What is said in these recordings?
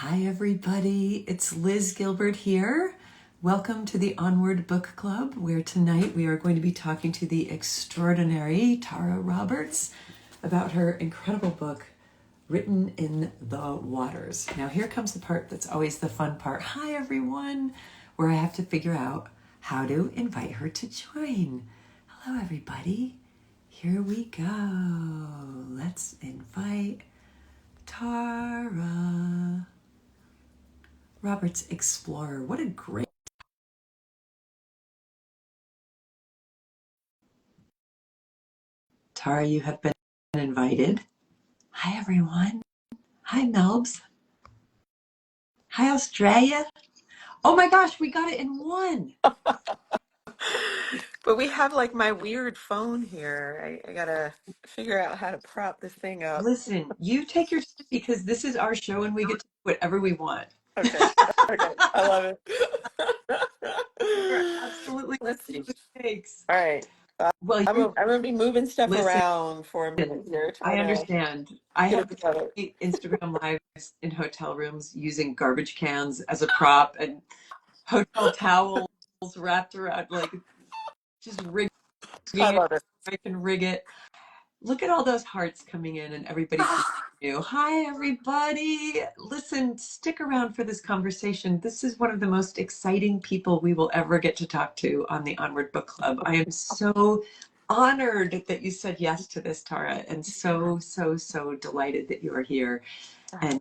Hi, everybody. It's Liz Gilbert here. Welcome to the Onward Book Club, where tonight we are going to be talking to the extraordinary Tara Roberts about her incredible book, Written in the Waters. Now, here comes the part that's always the fun part. Hi, everyone, where I have to figure out how to invite her to join. Hello, everybody. Here we go. Let's invite Tara Roberts, Explorer. What a great... Tara, you have been invited. Hi, everyone. Hi, Melbs. Hi, Australia. Oh my gosh, we got it in one. But we have like my weird phone here. I gotta figure out how to prop this thing up. Listen, you take your time because this is our show and we get to do whatever we want. Okay. Okay. I love it. You are absolutely Let's see. mistakes. All right. Well, I'm gonna be moving stuff listen, around for a minute here, I trying to understand. I get have it together. Instagram lives in hotel rooms using garbage cans as a prop and hotel towels wrapped around, like just rigging I it. love it. I can rig it. Look at all those hearts coming in and everybody seeing you. Hi, everybody. Listen, stick around for this conversation. This is one of the most exciting people we will ever get to talk to on the Onward Book Club. I am so honored that you said yes to this, Tara, and so delighted that you are here. And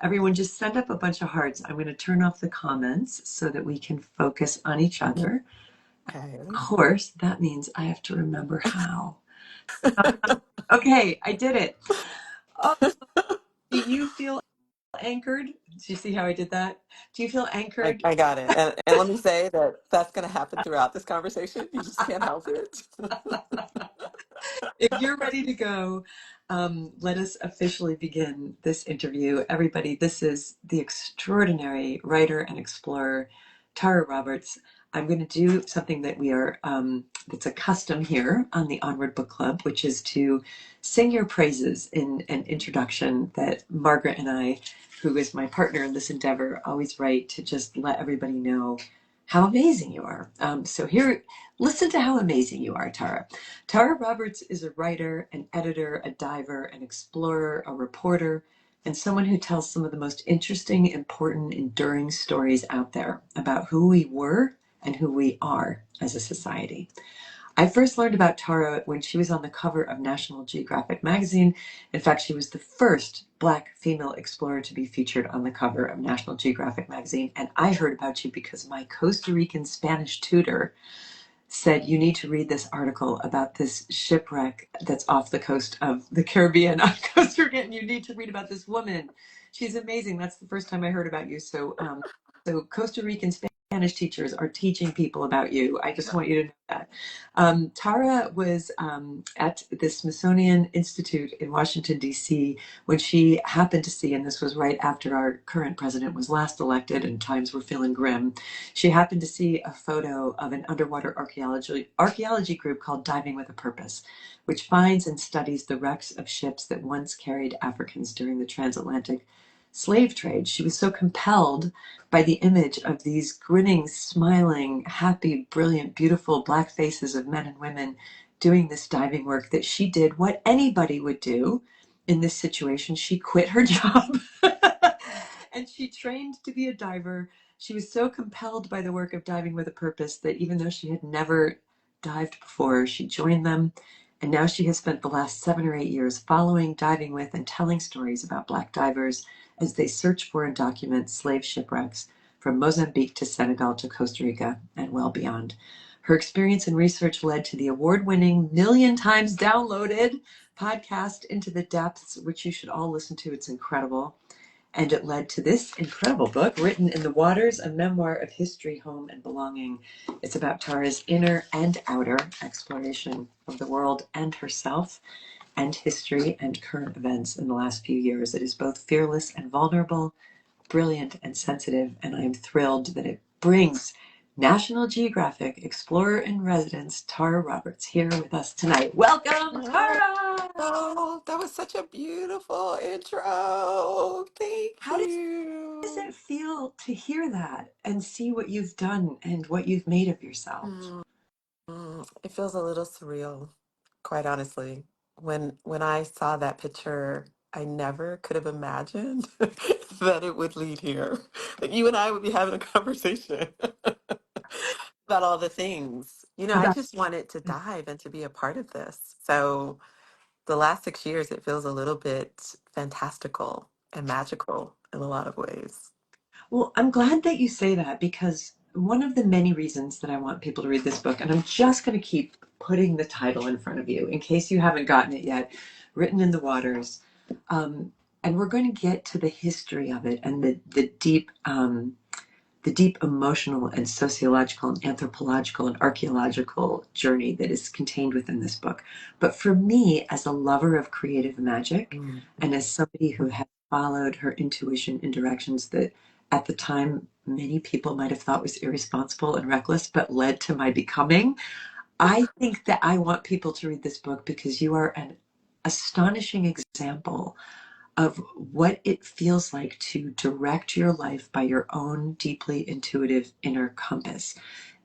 everyone just send up a bunch of hearts. I'm going to turn off the comments so that we can focus on each other. Okay. Of course, that means I have to remember how. Okay, I did it. Oh, do you feel anchored? Do you see how I did that? Do you feel anchored? I got it. And let me say that that's gonna happen throughout this conversation. You just can't help it. If you're ready to go, let us officially begin this interview. Everybody, this is the extraordinary writer and explorer, Tara Roberts. I'm going to do something that we are, that's a custom here on the Onward Book Club, which is to sing your praises in an introduction that Margaret and I, who is my partner in this endeavor, always write to just let everybody know how amazing you are. So here, listen to how amazing you are, Tara. Tara Roberts is a writer, an editor, a diver, an explorer, a reporter, and someone who tells some of the most interesting, important, enduring stories out there about who we were and who we are as a society. I first learned about Tara when she was on the cover of National Geographic magazine. In fact, she was the first Black female explorer to be featured on the cover of National Geographic magazine. And I heard about you because my Costa Rican Spanish tutor said, you need to read this article about this shipwreck that's off the coast of the Caribbean on Costa Rica. And you need to read about this woman. She's amazing. That's the first time I heard about you. So Costa Rican Spanish teachers are teaching people about you. I just want you to know that. Tara was at the Smithsonian Institute in Washington, D.C. when she happened to see, and this was right after our current president was last elected and times were feeling grim, she happened to see a photo of an underwater archaeology group called Diving with a Purpose, which finds and studies the wrecks of ships that once carried Africans during the transatlantic slave trade. She was so compelled by the image of these grinning, smiling, happy, brilliant, beautiful Black faces of men and women doing this diving work that she did what anybody would do in this situation. She quit her job and she trained to be a diver. She was so compelled by the work of Diving with a Purpose that even though she had never dived before, she joined them. And now she has spent the last 7 or 8 years following, diving with, and telling stories about Black divers as they search for and document slave shipwrecks from Mozambique to Senegal to Costa Rica and well beyond. Her experience and research led to the award-winning, million times downloaded podcast Into the Depths, which you should all listen to. It's incredible. And it led to this incredible book, Written in the Waters, a memoir of history, home, and belonging. It's about Tara's inner and outer exploration of the world and herself and history and current events in the last few years. It is both fearless and vulnerable, brilliant and sensitive, and I am thrilled that it brings National Geographic Explorer in Residence Tara Roberts here with us tonight. Welcome, Tara! Oh, that was such a beautiful intro. Thank How did you. it feel to hear that and see what you've done and what you've made of yourself? Mm, it feels a little surreal, quite honestly. When I saw that picture, I never could have imagined that it would lead here. That you and I would be having a conversation about all the things. I About just wanted to dive and to be a part of this. So the last 6 years, it feels a little bit fantastical and magical in a lot of ways. Well, I'm glad that you say that because one of the many reasons that I want people to read this book, and I'm just going to keep putting the title in front of you in case you haven't gotten it yet, Written in the Waters. Um, and we're going to get to the history of it and the deep emotional and sociological and anthropological and archaeological journey that is contained within this book. But for me, as a lover of creative magic Mm. and as somebody who has followed her intuition in directions that at the time many people might have thought was irresponsible and reckless, but led to my becoming, I think that I want people to read this book because you are an astonishing example of what it feels like to direct your life by your own deeply intuitive inner compass.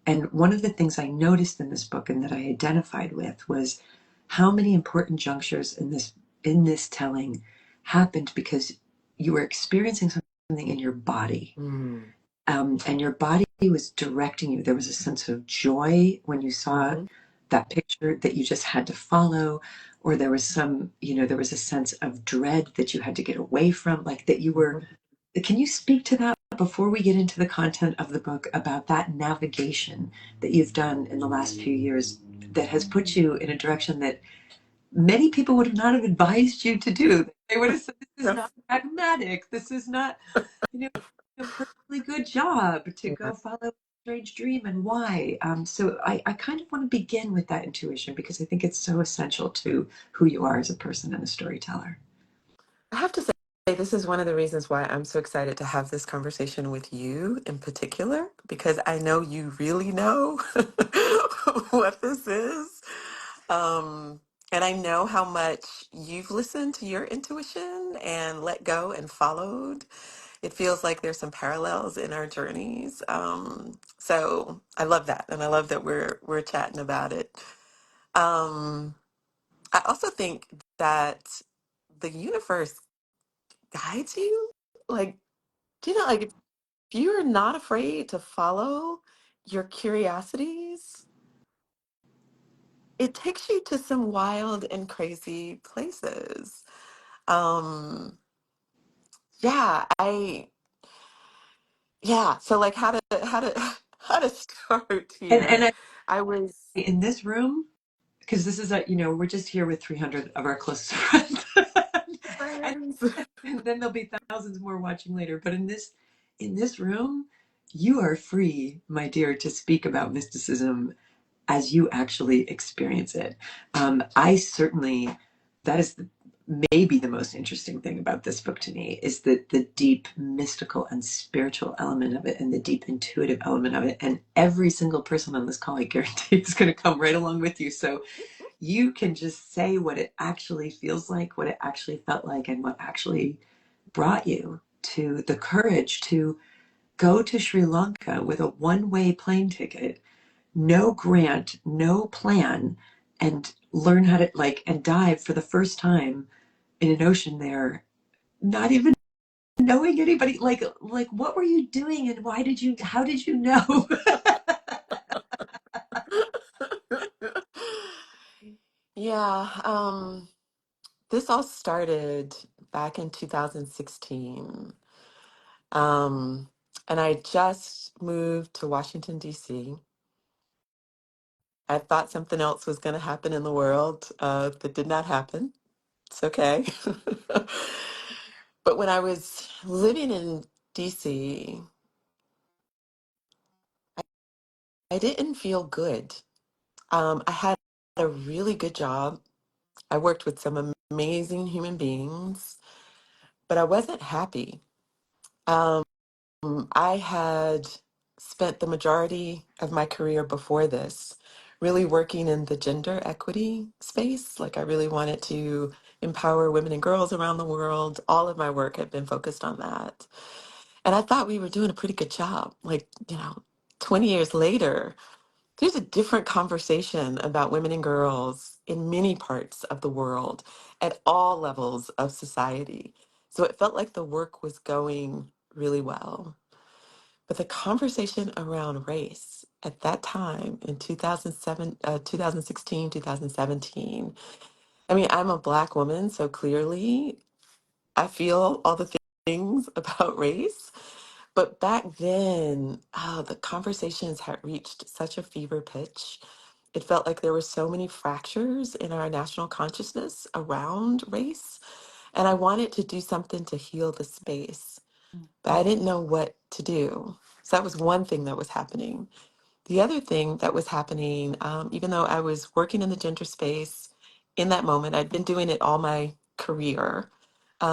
And one of the things I noticed in this book and that I identified with was how many important junctures in this telling happened because you were experiencing something in your body, Mm. and your body was directing you. There was a sense of joy when you saw Mhm. that picture that you just had to follow, or there was there was a sense of dread that you had to get away from, like that you were. Mhm. Can you speak to that before we get into the content of the book about that navigation that you've done in the last few years that has put you in a direction that many people would not have advised you to do? They would have said, this is Yes. not pragmatic. This is not, you know, a perfectly good job to Yeah. go follow a strange dream and why. So I kind of want to begin with that intuition because I think it's so essential to who you are as a person and a storyteller. I have to say, this is one of the reasons why I'm so excited to have this conversation with you in particular, because I know you really know what this is. Um, and I know how much you've listened to your intuition and let go and followed. It feels like there's some parallels in our journeys. So I love that. And I love that we're chatting about it. Um, I also think that the universe guides you. Like, like if you're not afraid to follow your curiosities, it takes you to some wild and crazy places. Um, yeah, so like how to start And here. I was in this room, because this is we're just here with 300 of our closest friends. and, friends. and then there'll be thousands more watching later. But in this room, you are free, my dear, to speak about mysticism as you actually experience it. I certainly, that is maybe the most interesting thing about this book to me is that the deep mystical and spiritual element of it and the deep intuitive element of it. And every single person on this call, I guarantee, is going to come right along with you. So you can just say what it actually feels like, what it actually felt like, and what actually brought you to the courage to go to Sri Lanka with a one-way plane ticket, no grant, no plan, and learn how to and dive for the first time in an ocean there, not even knowing anybody. Like what were you doing and how did you know? Yeah, this all started back in 2016. Um, and I just moved to Washington, D.C. I thought something else was going to happen in the world that did not happen. It's okay. But when I was living in DC, I didn't feel good. I had a really good job. I worked with some amazing human beings, but I wasn't happy. Um, I had spent the majority of my career before this really working in the gender equity space. Like, I really wanted to empower women and girls around the world. All of my work had been focused on that. And I thought we were doing a pretty good job. Like, 20 years later, there's a different conversation about women and girls in many parts of the world at all levels of society. So it felt like the work was going really well. But the conversation around race at that time in 2007, 2016, 2017, I mean, I'm a Black woman, so clearly I feel all the things about race. But back then, the conversations had reached such a fever pitch. It felt like there were so many fractures in our national consciousness around race. And I wanted to do something to heal the space, but I didn't know what to do. So that was one thing that was happening. The other thing that was happening, even though I was working in the gender space in that moment, I'd been doing it all my career,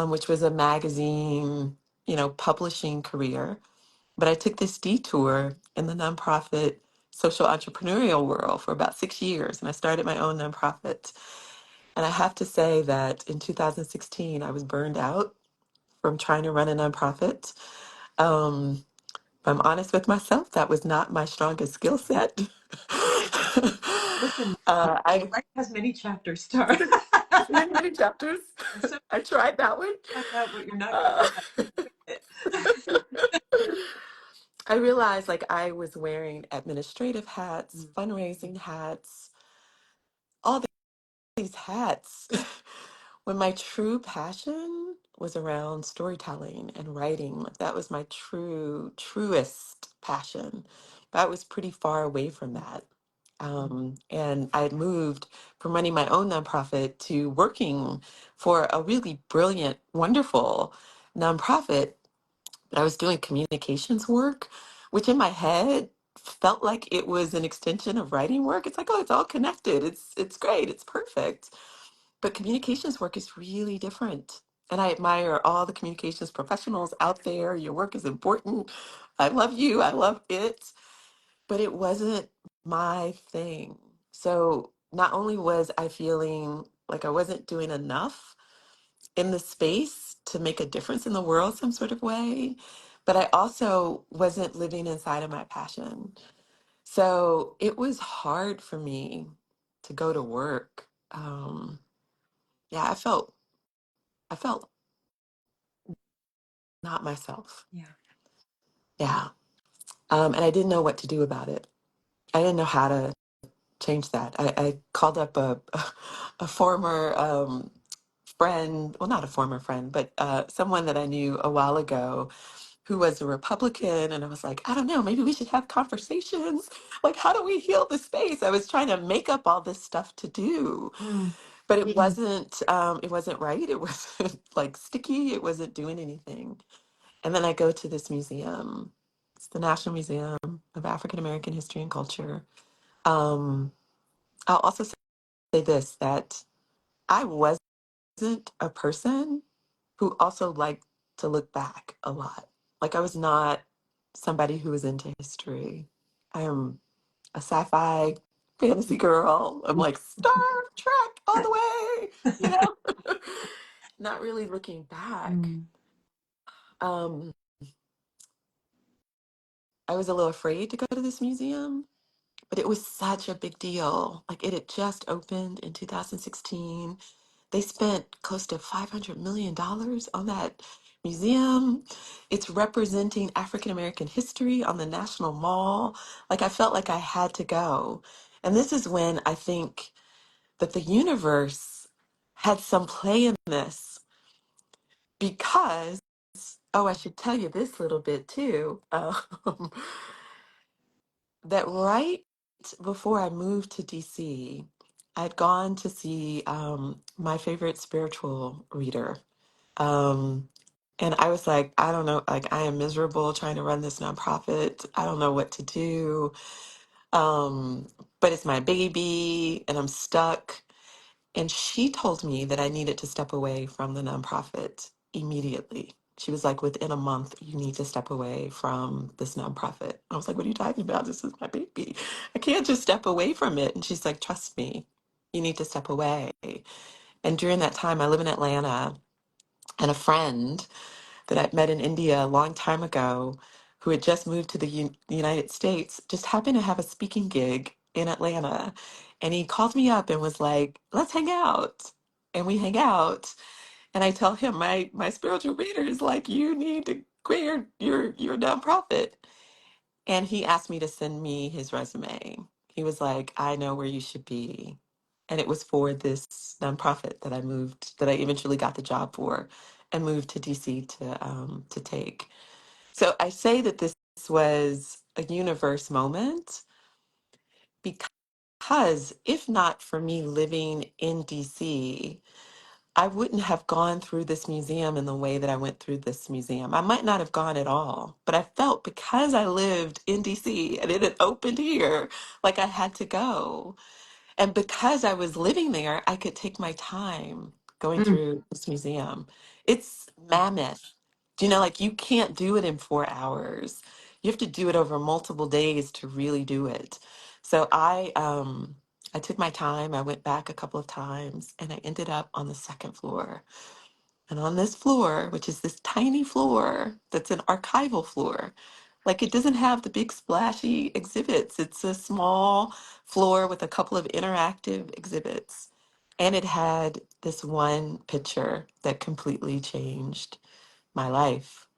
which was a magazine, publishing career. But I took this detour in the nonprofit social entrepreneurial world for about 6 years, and I started my own nonprofit. And I have to say that in 2016, I was burned out from trying to run a nonprofit. Um, if I'm honest with myself, that was not my strongest skill set. Listen, I life has many chapters, Tara. many, many chapters. And so I tried that one. find out what you're not good Uh, at. It. I realized like I was wearing administrative hats, Mm, fundraising hats, all these hats when my true passion was around storytelling and writing. Like that was my truest passion. But I was pretty far away from that. And I had moved from running my own nonprofit to working for a really brilliant, wonderful nonprofit. But I was doing communications work, which in my head felt like it was an extension of writing work. It's like, oh, it's all connected. It's great. It's perfect. But communications work is really different. And I admire all the communications professionals out there. Your work is important. I love you. I love it. But it wasn't my thing. So not only was I feeling like I wasn't doing enough in the space to make a difference in the world some sort of way, but I also wasn't living inside of my passion. So it was hard for me to go to work. Yeah, I felt not myself. yeah. Yeah. And I didn't know what to do about it. I didn't know how to change that. I called up a former friend, well, not a former friend, but someone that I knew a while ago who was a Republican. And I was like, I don't know, maybe we should have conversations. Like, how do we heal the space? I was trying to make up all this stuff to do, Mm, but it wasn't right. It wasn't like sticky. It wasn't doing anything. And then I go to this museum. It's the National Museum of African American History and Culture. Um, I'll also say this, that I wasn't a person who also liked to look back a lot. Like I was not somebody who was into history. I am a sci-fi fantasy girl. I'm like Star Trek all the way, you know? Not really looking back. mm, Um, I was a little afraid to go to this museum, but it was such a big deal. Like it had just opened in 2016. They spent close to $500 million dollars on that museum. It's representing African American history on the National Mall. Like I felt like I had to go. And this is when I think that the universe had some play in this because, oh, I should tell you this little bit too. That right before I moved to DC, I'd gone to see my favorite spiritual reader. Um, and I was like, I don't know, like I am miserable trying to run this nonprofit. I don't know what to do. But it's my baby and I'm stuck. And she told me that I needed to step away from the nonprofit immediately. She was like, within a month, you need to step away from this nonprofit. I was like, what are you talking about? This is my baby. I can't just step away from it. And she's like, trust me, you need to step away. And during that time, I live in Atlanta, and a friend that I'd met in India a long time ago, who had just moved to the United States, just happened to have a speaking gig in Atlanta. And he called me up and was like, let's hang out. And we hang out. And I tell him, my spiritual reader is like, you need to quit your nonprofit. And he asked me to send me his resume. He was like, I know where you should be. And it was for this nonprofit that I moved, that I eventually got the job for and moved to DC to take. So I say that this was a universe moment because if not for me living in DC, I wouldn't have gone through this museum in the way that I went through this museum. I might not have gone at all, but I felt because I lived in DC and it had opened here, like I had to go. And because I was living there, I could take my time going Mm. through this museum. It's mammoth. Do you know, like you can't do it in 4 hours. You have to do it over multiple days to really do it. So I took my time. I went back a couple of times and I ended up on the second floor. And on this floor, which is this tiny floor that's an archival floor, like it doesn't have the big splashy exhibits. It's a small floor with a couple of interactive exhibits. And it had this one picture that completely changed my life.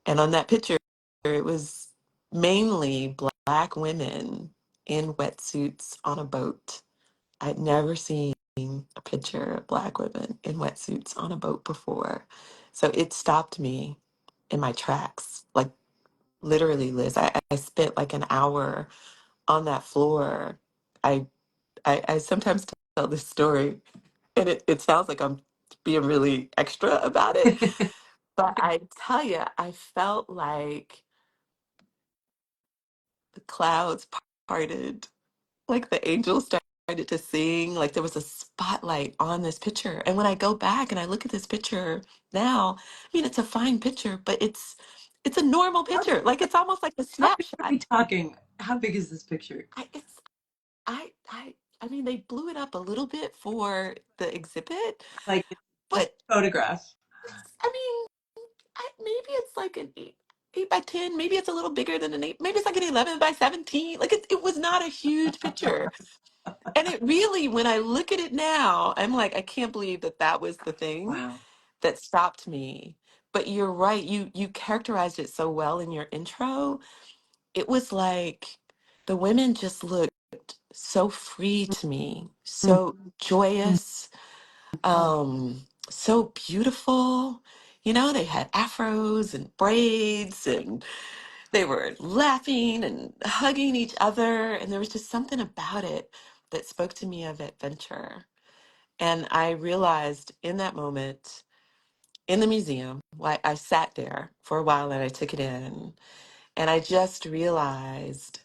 And on that picture, it was mainly Black women in wetsuits on a boat. I'd never seen a picture of Black women in wetsuits on a boat before. So it stopped me in my tracks. Like literally, Liz, I spent like an hour on that floor. I, I sometimes tell this story and it sounds like I'm being really extra about it. But I tell you, I felt like the clouds parted, like the angels started to sing, like there was a spotlight on this picture. And when I go back and I look at this picture now, I mean, it's a fine picture, but it's a normal How, picture. Like it's almost like a how big are snapshot. we talking? How big is this picture? I, it's I I mean, they blew it up a little bit for the exhibit, Like just but photograph. I mean, maybe it's like an 8 by 10. Maybe it's a little bigger than an 8. Maybe it's like an 11 by 17. Like it was not a huge picture. And it really, when I look at it now, I'm like, I can't believe that that was the thing Wow. that stopped me. But you're right. You characterized it so well in your intro. It was like the women just looked so free to me, Mm, so mm, joyous, so beautiful. You know, they had afros and braids and they were laughing and hugging each other. And there was just something about it that spoke to me of adventure. And I realized in that moment in the museum, like I sat there for a while and I took it in, and I just realized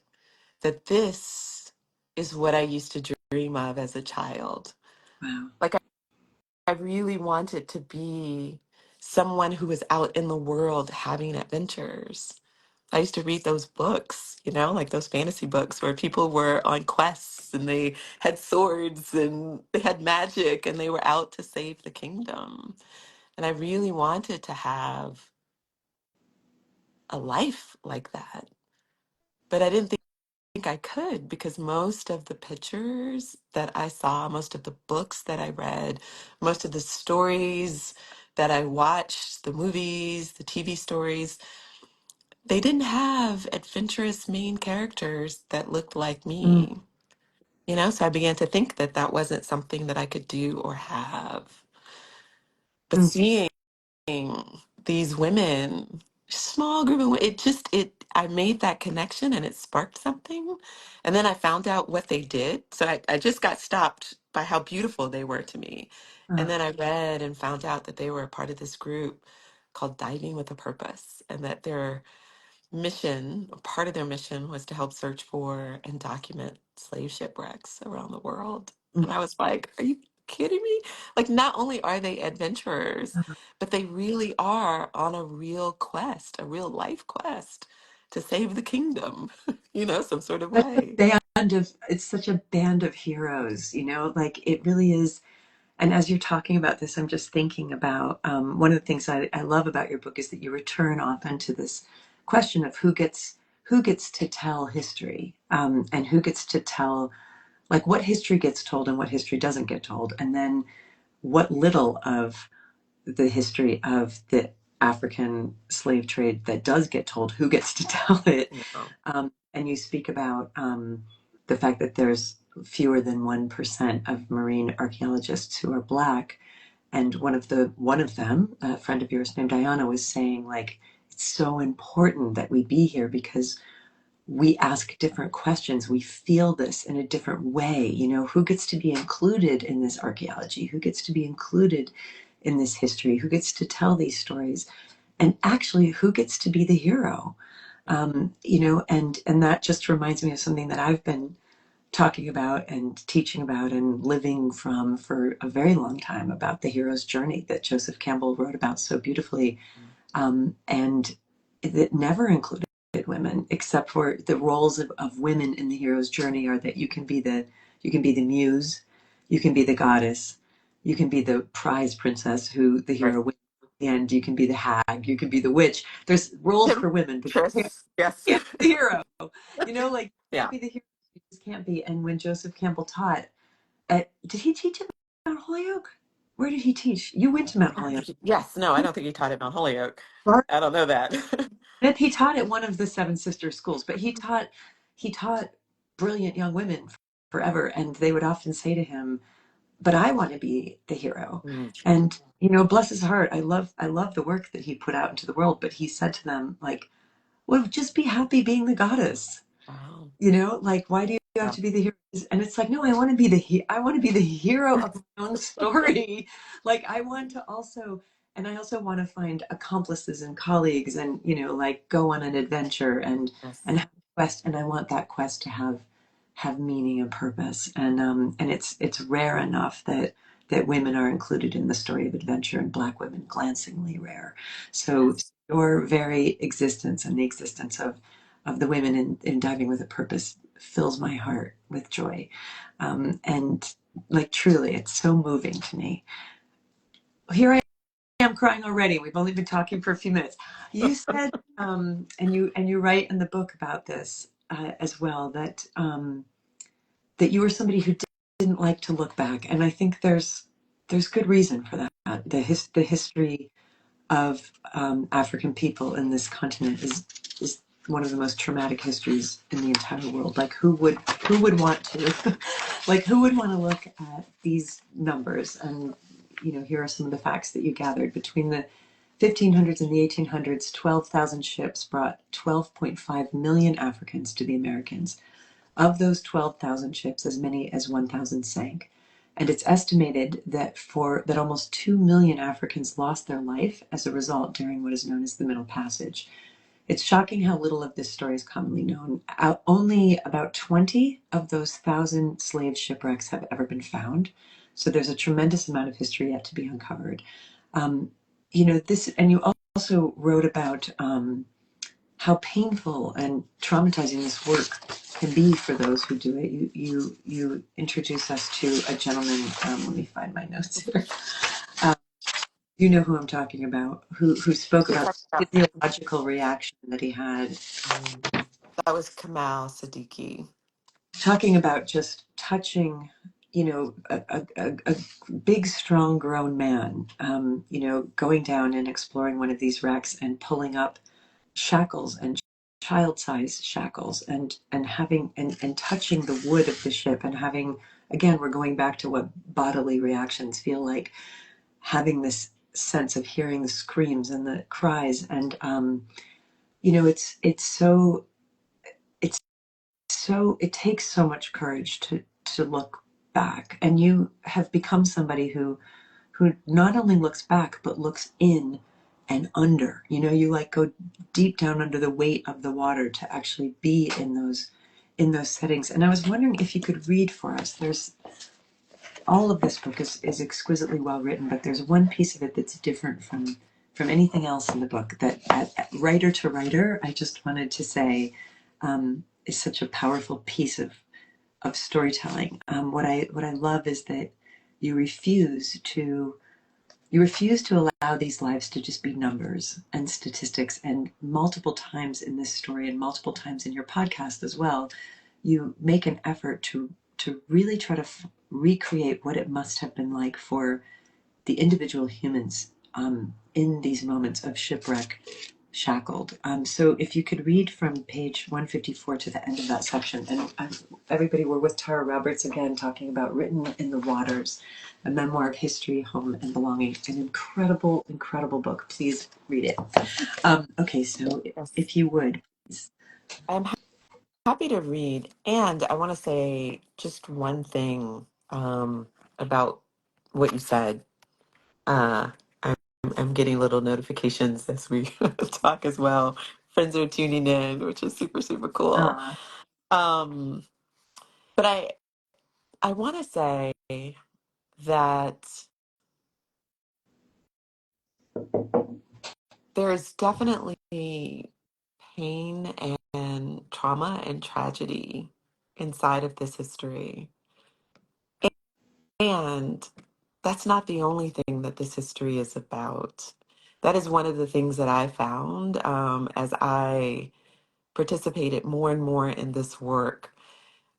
that this is what I used to dream of as a child. wow. Like I really wanted to be someone who was out in the world having adventures. I used to read those books, you know, like those fantasy books where people were on quests and they had swords and they had magic and they were out to save the kingdom. And I really wanted to have a life like that. But I didn't think I could because most of the pictures that I saw, most of the books that I read, most of the stories that I watched, the movies, the TV stories, they didn't have adventurous main characters that looked like Mm, me. You know, so I began to think that that wasn't something that I could do or have. But mm. seeing these women, small group of it just I made that connection and it sparked something. And then I found out what they did. So I just got stopped by how beautiful they were to me. And then I read and found out that they were a part of this group called Diving with a Purpose, and that their mission, or part of their mission, was to help search for and document slave shipwrecks around the world. Mm. And I was like, are you kidding me? Like, not only are they adventurers, but they really are on a real quest, a real life quest to save the kingdom, you know, some sort of Such a way. band of, it's such a band of heroes, you know, like it really is. And as you're talking about this, I'm just thinking about one of the things I love about your book is that you return often to this question of who gets to tell history, and who gets to tell, like, what history gets told and what history doesn't get told, and then what little of the history of the African slave trade that does get told, who gets to tell it. Yeah. And you speak about the fact that there's fewer than 1% of marine archaeologists who are Black. And one of them, a friend of yours named Diana, was saying, like, it's so important that we be here because we ask different questions. We feel this in a different way. You know, who gets to be included in this archaeology? Who gets to be included in this history? Who gets to tell these stories? And actually, who gets to be the hero? You know, and that just reminds me of something that I've been talking about and teaching about and living from for a very long time, about the hero's journey that Joseph Campbell wrote about so beautifully, and that never included women, except for the roles of women in the hero's journey are that you can be the muse, you can be the goddess, you can be the prize princess who the Right. hero wins at the end, you can be the hag, you can be the witch. There's roles for women, but you Temptress. Yes. can't be the hero. You know, like, you can't Yeah. be the hero. You just can't be. And when Joseph Campbell taught, did he teach at Mount Holyoke? Where did he teach? You went to Mount Holyoke. Yes. No, I don't think he taught at Mount Holyoke. I don't know that. He taught at one of the Seven Sisters schools, but he taught brilliant young women forever, and they would often say to him, "But I want to be the hero." Mm. And you know, bless his heart, I love the work that he put out into the world. But he said to them, like, "Well, just be happy being the goddess." Oh, You know, like, why do you have yeah. to be the hero? And it's like, no, I want to be the hero of my own story. Like, I want to also, and I also want to find accomplices and colleagues, and you know, like, go on an adventure and Yes. have a quest. And I want that quest to have meaning and purpose. And it's rare enough that women are included in the story of adventure, and Black women glancingly rare. So Yes. your very existence and the existence of the women in Diving with a Purpose fills my heart with joy. And like, truly, it's so moving to me. Here I am crying already. We've only been talking for a few minutes. You said, and you write in the book about this as well, that you were somebody who didn't like to look back, and I think there's good reason for that. The history of African people in this continent is one of the most traumatic histories in the entire world. Like, who would want to like, who would want to look at these numbers? And you know, here are some of the facts that you gathered. Between the 1500s and the 1800s, 12,000 ships brought 12.5 million Africans to the Americas. Of those 12,000 ships, as many as 1,000 sank. And it's estimated that almost 2 million Africans lost their life as a result during what is known as the Middle Passage. It's shocking how little of this story is commonly known. Only about 20 of those 1,000 slave shipwrecks have ever been found. So there's a tremendous amount of history yet to be uncovered. Um, you know, this, and you also wrote about how painful and traumatizing this work can be for those who do it. You introduce us to a gentleman. Let me find my notes here. Uh, you know who I'm talking about, who spoke You're about talking about, the physiological reaction that he had, that was Kamal Siddiqui. talking about just touching, you know, a big, strong, grown man, you know, going down and exploring one of these wrecks and pulling up shackles and child-sized shackles, and having and touching the wood of the ship, and having, again, we're going back to what bodily reactions feel like, having this sense of hearing the screams and the cries. And you know, it's so it takes so much courage to look back, and you have become somebody who not only looks back but looks in and under. You know, you like go deep down under the weight of the water to actually be in those settings. And I was wondering if you could read for us. There's all of this book is exquisitely well written, but there's one piece of it that's different from anything else in the book that, writer to writer, I just wanted to say is such a powerful piece of storytelling. What I love is that You refuse to you refuse to allow these lives to just be numbers and statistics. And multiple times in this story and multiple times in your podcast as well, you make an effort to really try to recreate what it must have been like for the individual humans in these moments of shipwreck, shackled. So if you could read from page 154 to the end of that section, and everybody, we're with Tara Roberts again, talking about Written in the Waters, a memoir of history, home, and belonging. An incredible, incredible book. Please read it. Okay, so Yes. if you would, please. I'm happy to read. And I want to say just one thing about what you said. Uh, I'm, I'm getting little notifications as we talk as well. Friends are tuning in, which is super, super cool. Uh, Um, but I want to say that there's definitely pain and trauma and tragedy inside of this history. And that's not the only thing that this history is about. That is one of the things that I found as I participated more and more in this work.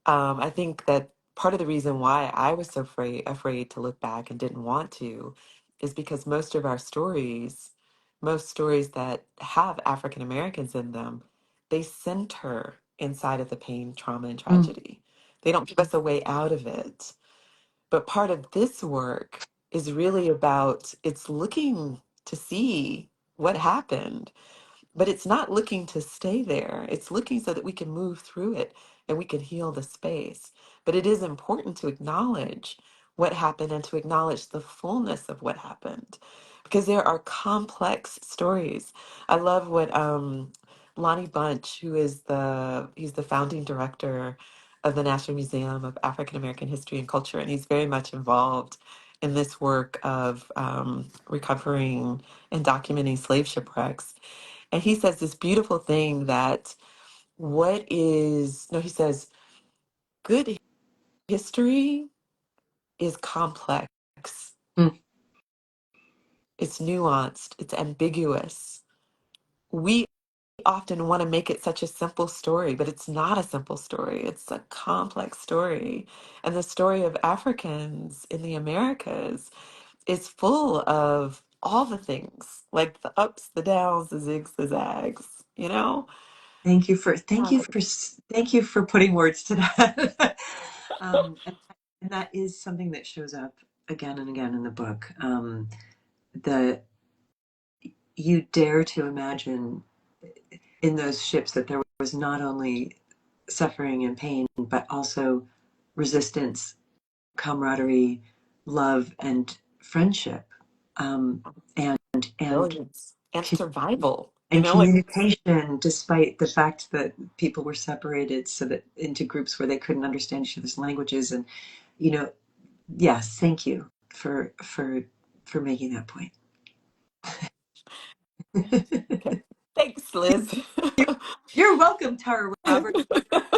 I think that part of the reason why I was so afraid to look back and didn't want to is because most stories that have African Americans in them, they center inside of the pain, trauma, and mm, tragedy. They don't give us a way out of it. But part of this work is really about it's looking to see what happened, but it's not looking to stay there. It's looking so that we can move through it and we can heal the space. But it is important to acknowledge what happened and to acknowledge the fullness of what happened because there are complex stories. I love what Lonnie Bunch, he's the founding director of the National Museum of African American History and Culture, and he's very much involved in this work of recovering and documenting slave shipwrecks. And he says this beautiful thing that he says, good history is complex, mm. it's nuanced, it's ambiguous. We often want to make it such a simple story, but it's not a simple story. It's a complex story. And the story of Africans in the Americas is full of all the things, like the ups, the downs, the zigs, the zags, you know? Thank you for putting words to that. And that is something that shows up again and again in the book. The You dare to imagine in those ships that there was not only suffering and pain, but also resistance, camaraderie, love, and friendship, and and Resilience and survival, you and know, like communication, despite the fact that people were separated so that into groups where they couldn't understand each other's languages. And you know, yes, thank you for making that point. okay. Thanks, Liz. You're welcome, Tara Roberts.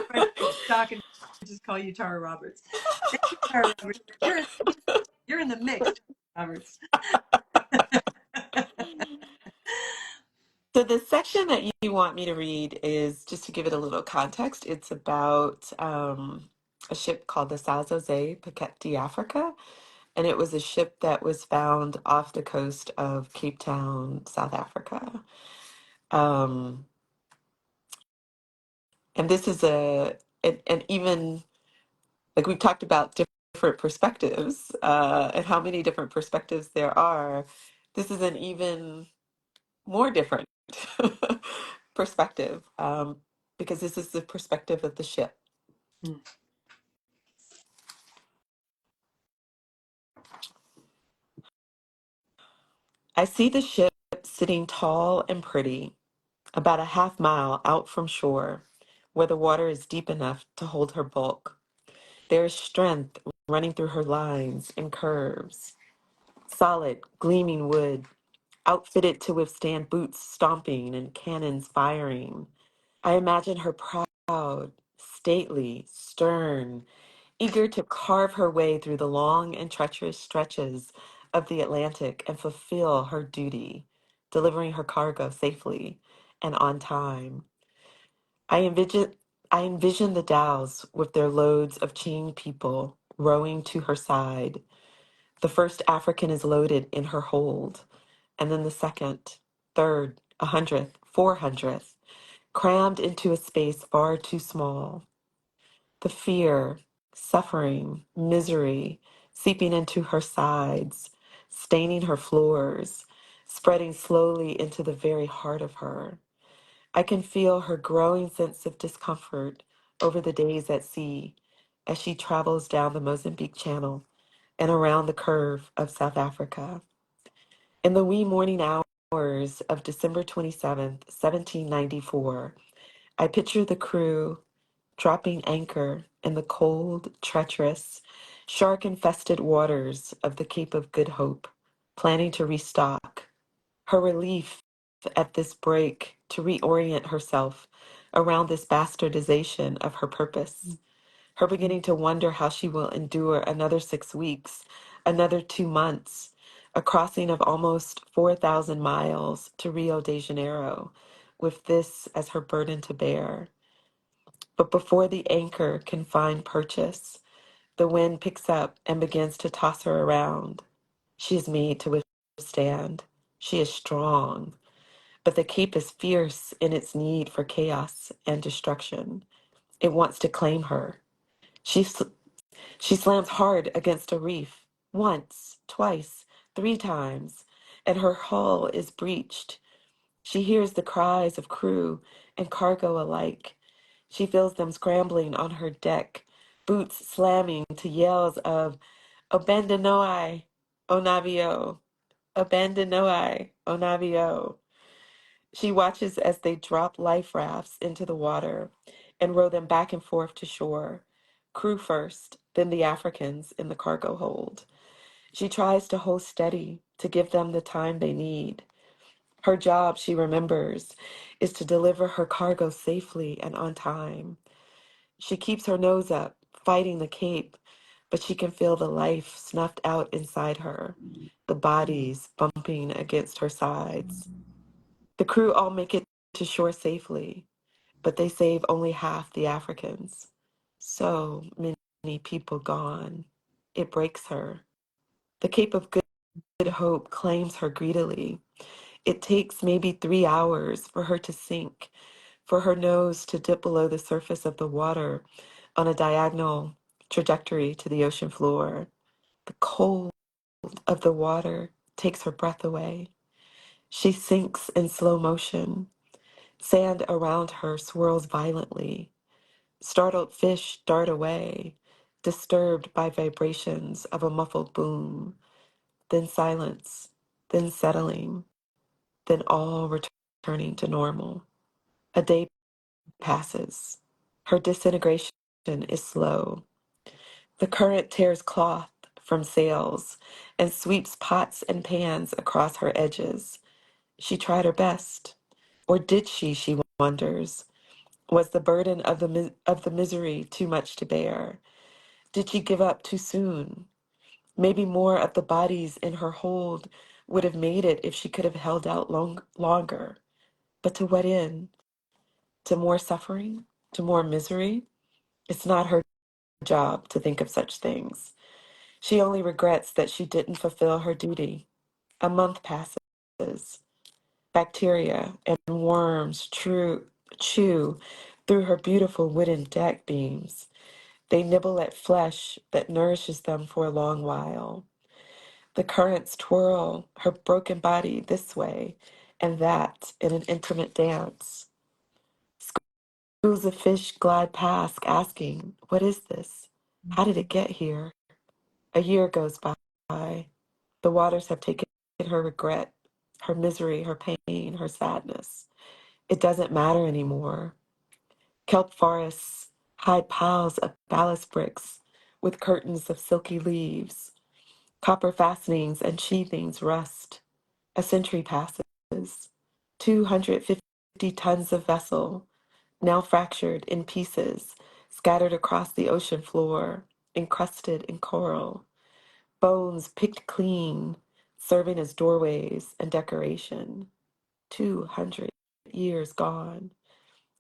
Friend stock and just call you Tara Roberts. Thank you, Tara Roberts. You're in the mix, Roberts. So the section that you want me to read is just to give it a little context. It's about a ship called the Sao Jose Paquete de Africa, and it was a ship that was found off the coast of Cape Town, South Africa. Um, and this is an even like we've talked about different perspectives and how many different perspectives there are. This is an even more different perspective because this is the perspective of the ship. Mm. I see the ship sitting tall and pretty, about a half mile out from shore, where the water is deep enough to hold her bulk. There is strength running through her lines and curves, solid, gleaming wood, outfitted to withstand boots stomping and cannons firing. I imagine her proud, stately, stern, eager to carve her way through the long and treacherous stretches of the Atlantic and fulfill her duty, delivering her cargo safely and on time. I envision, I envision the dhows with their loads of chained people rowing to her side. The first African is loaded in her hold, and then the second, third, 100th, 400th, crammed into a space far too small. The fear, suffering, misery seeping into her sides, staining her floors, spreading slowly into the very heart of her. I can feel her growing sense of discomfort over the days at sea as she travels down the Mozambique Channel and around the curve of South Africa. In the wee morning hours of December 27th, 1794, I picture the crew dropping anchor in the cold, treacherous, shark infested waters of the Cape of Good Hope, planning to restock. Her relief at this break to reorient herself around this bastardization of her purpose. Her beginning to wonder how she will endure another 6 weeks, another 2 months, a crossing of almost 4,000 miles to Rio de Janeiro, with this as her burden to bear. But before the anchor can find purchase, the wind picks up and begins to toss her around. She is made to withstand. She is strong. But the Cape is fierce in its need for chaos and destruction. It wants to claim her. She, sl- she slams hard against a reef, once, twice, 3 times, and her hull is breached. She hears the cries of crew and cargo alike. She feels them scrambling on her deck, boots slamming to yells of "Abandonoi, Onavio! Abandonoi, Onavio!" She watches as they drop life rafts into the water and row them back and forth to shore. Crew first, then the Africans in the cargo hold. She tries to hold steady, to give them the time they need. Her job, she remembers, is to deliver her cargo safely and on time. She keeps her nose up, fighting the Cape, but she can feel the life snuffed out inside her, the bodies bumping against her sides. The crew all make it to shore safely, but they save only half the Africans. So many people gone. It breaks her. The Cape of Good Hope claims her greedily. It takes maybe 3 hours for her to sink, for her nose to dip below the surface of the water on a diagonal trajectory to the ocean floor. The cold of the water takes her breath away. She sinks in slow motion. Sand around her swirls violently. Startled fish dart away, disturbed by vibrations of a muffled boom, then silence, then settling, then all returning to normal. A day passes. Her disintegration is slow. The current tears cloth from sails and sweeps pots and pans across her edges. She tried her best. Or did she wonders? Was the burden of the misery too much to bear? Did she give up too soon? Maybe more of the bodies in her hold would have made it if she could have held out longer. But to what end? To more suffering? To more misery? It's not her job to think of such things. She only regrets that she didn't fulfill her duty. A month passes. Bacteria and worms chew through her beautiful wooden deck beams. They nibble at flesh that nourishes them for a long while. The currents twirl her broken body this way and that in an intimate dance. Schools of fish glide past, asking, "What is this? How did it get here?" A year goes by. The waters have taken her regret, her misery, her pain, her sadness. It doesn't matter anymore. Kelp forests hide piles of ballast bricks with curtains of silky leaves. Copper fastenings and sheathings rust. A century passes. 250 tons of vessel, now fractured in pieces, scattered across the ocean floor. encrusted in coral, bones picked clean, serving as doorways and decoration. 200 years gone,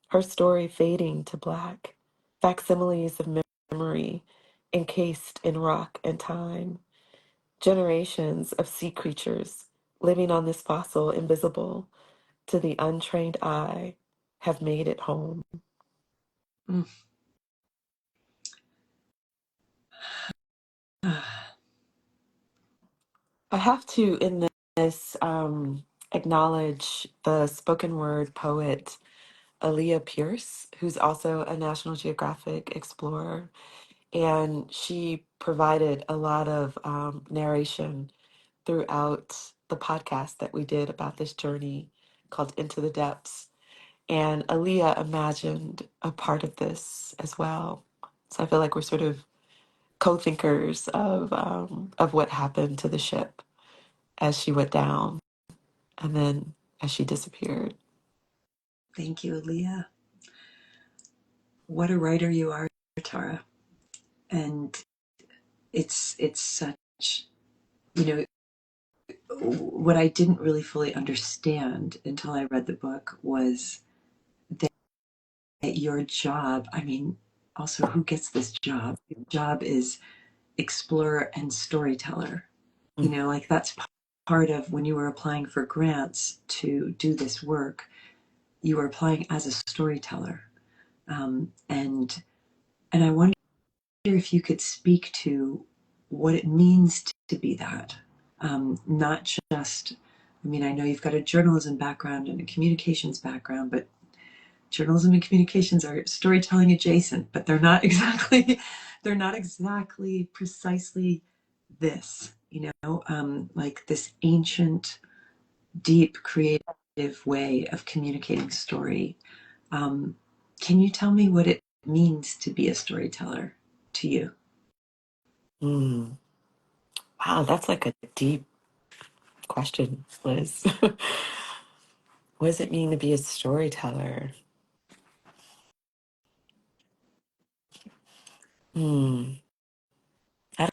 her story fading to black, facsimiles of memory encased in rock and time, generations of sea creatures living on this fossil invisible to the untrained eye have made it home. Mm. Ah, I have to, in this, acknowledge the spoken word poet Aaliyah Pierce, who's also a National Geographic explorer. And she provided a lot of narration throughout the podcast that we did about this journey called Into the Depths. And Aaliyah imagined a part of this as well. So I feel like we're sort of co-thinkers of what happened to the ship as she went down and then as she disappeared. thank you, Aaliyah. What a writer you are, Tara. And it's such, you know, what I didn't really fully understand until I read the book was that your job, I mean, also who gets this job? Your job is explorer and storyteller. You Mm. know, like that's part of when you were applying for grants to do this work, you were applying as a storyteller. And I wonder if you could speak to what it means to be that. Not just, I mean, I know you've got a journalism background and a communications background, but journalism and communications are storytelling adjacent, but they're not exactly, they're not exactly precisely this, you know, like this ancient, deep, creative way of communicating story. Um, can you tell me what it means to be a storyteller to you? Mm. Wow, that's like a deep question, Liz. What does it mean to be a storyteller? Hmm. I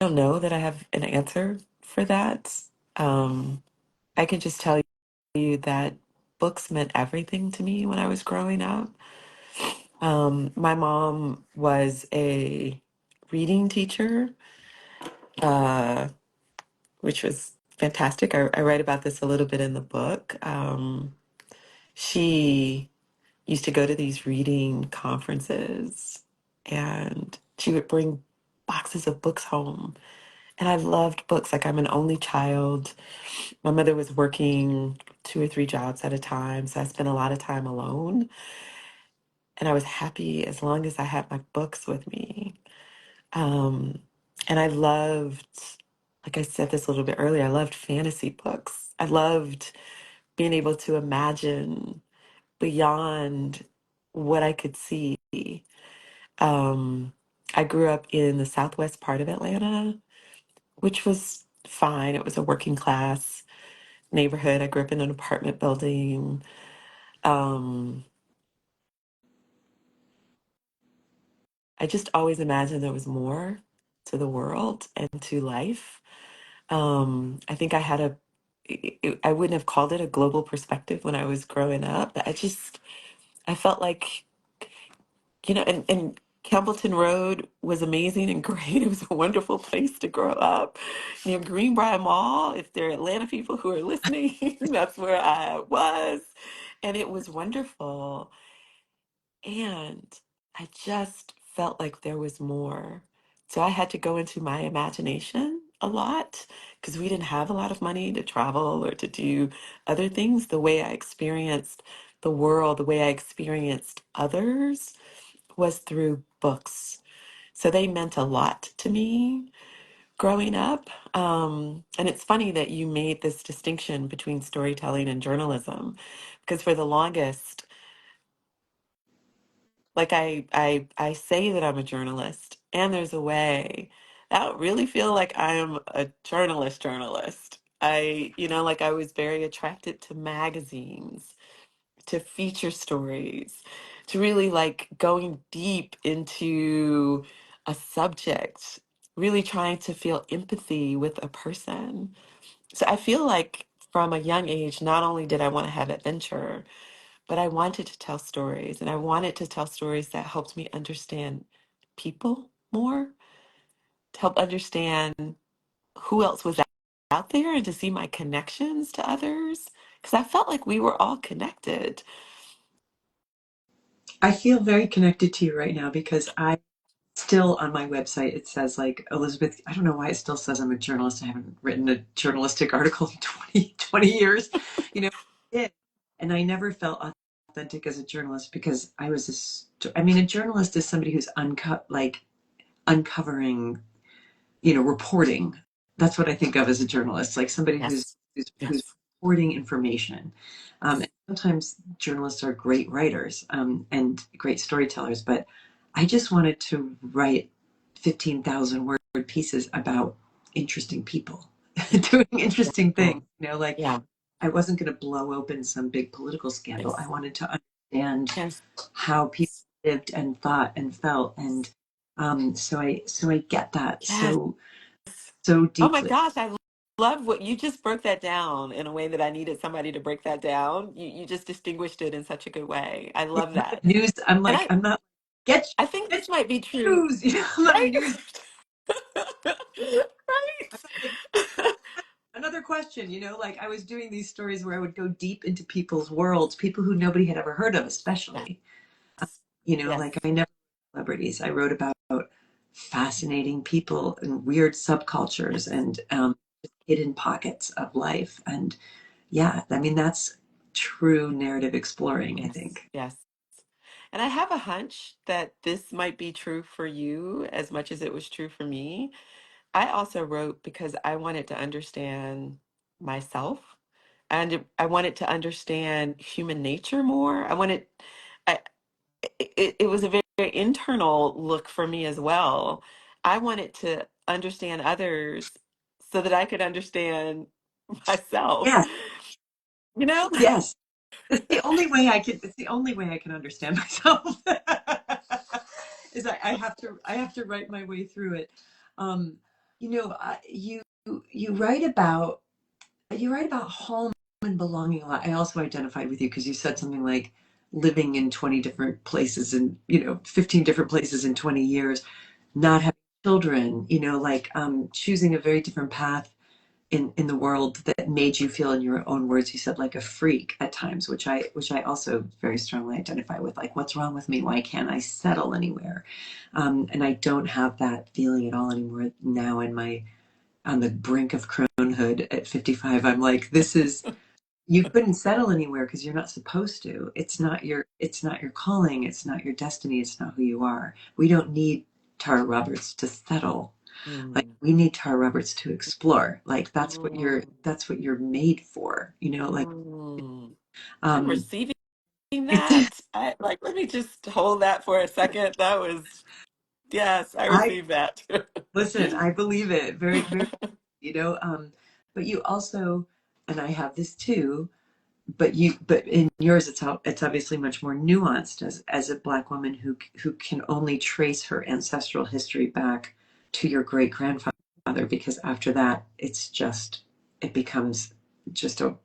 don't know that I have an answer for that. Um, I can just tell you that books meant everything to me when I was growing up. My mom was a reading teacher, uh, which was fantastic. I write about this a little bit in the book. She used to go to these reading conferences and she would bring boxes of books home. And I loved books. Like, I'm an only child. My mother was working 2 or 3 jobs at a time. So I spent a lot of time alone. And I was happy as long as I had my books with me. Um, and I loved, like I said this a little bit earlier, I loved fantasy books. I loved being able to imagine beyond what I could see. Um, I grew up in the southwest part of Atlanta, which was fine. It was a working class neighborhood. I grew up in an apartment building. Um, I just always imagined there was more to the world and to life. I think I had I wouldn't have called it a global perspective when I was growing up. I felt like, and Campbellton Road was amazing and great. It was a wonderful place to grow up near Greenbrier Mall. If there are Atlanta people who are listening, that's where I was. And it was wonderful. And I just felt like there was more. So I had to go into my imagination a lot because we didn't have a lot of money to travel or to do other things. The way I experienced the world, the way I experienced others was through books. So they meant a lot to me growing up. And it's funny that you made this distinction between storytelling and journalism because for the longest, like I say that I'm a journalist, and there's a way I don't really feel like I am a journalist. Like I was very attracted to magazines, to feature stories, to really like going deep into a subject, really trying to feel empathy with a person. So I feel like from a young age, not only did I want to have adventure, but I wanted to tell stories, and I wanted to tell stories that helped me understand people more, to help understand who else was out there and to see my connections to others. Because I felt like we were all connected. I feel very connected to you right now because I still on my website it says like Elizabeth, I don't know why it still says I'm a journalist. I haven't written a journalistic article in 20 years, you know. Yeah. And I never felt authentic as a journalist because I was I mean, a journalist is somebody who's uncovering, reporting. That's what I think of as a journalist, like somebody Yes. who's Yes. reporting information. And sometimes journalists are great writers, and great storytellers, but I just wanted to write 15,000 word pieces about interesting people doing interesting Yeah. things. Like Yeah. I wasn't going to blow open some big political scandal. I Yes. wanted to understand Yes. how people lived and thought and felt, and so I get that Yes. so Oh my deeply. gosh, I love what you just broke that down in a way that I needed somebody to break that down. You just distinguished it in such a good way. I Yeah, love I'm not that. a news. And I, I'm not get I think get this might be true, news. I'm not a right? news. I'm not like Right. another question. Like I was doing these stories where I would go deep into people's worlds, people who nobody had ever heard of, Yes. especially. Yes. Like I never wrote celebrities. I wrote about fascinating people and weird subcultures Yes. and hidden pockets of life. And yeah, I mean that's true narrative exploring, I Yes. think. Yes. And I have a hunch that this might be true for you as much as it was true for me. I also wrote because I wanted to understand myself, and I wanted to understand human nature more. I, it was a very, very internal look for me as well. I wanted to understand others so that I could understand myself, Yes, you know? yes. It's the only way I can understand myself. Is I have to write my way through it. Um, you write about home and belonging a lot. I also identified with you because you said something like living in 20 different places and 15 different places in 20 years, not having children, like choosing a very different path in the world that made you feel, in your own words, you said like a freak at times, which I also very strongly identify with. Like, what's wrong with me? Why can't I settle anywhere? And I don't have that feeling at all anymore now. In my On the brink of cronehood at 55, I'm like, this is you couldn't settle anywhere because you're not supposed to. It's not your calling. It's not your destiny. It's not who you are. We don't need Tara Roberts to settle. Like Mm, we need Tara Roberts to explore. Like mm, that's what you're made for. Like mm. I'm um receiving that. Let me just hold that for a second. That was, yes, I I received that. listen, I believe it very, very, you know, um, but you also, and I have this too, but in yours it's obviously much more nuanced as a Black woman who can only trace her ancestral history back to your great grandfather, because after that it becomes just a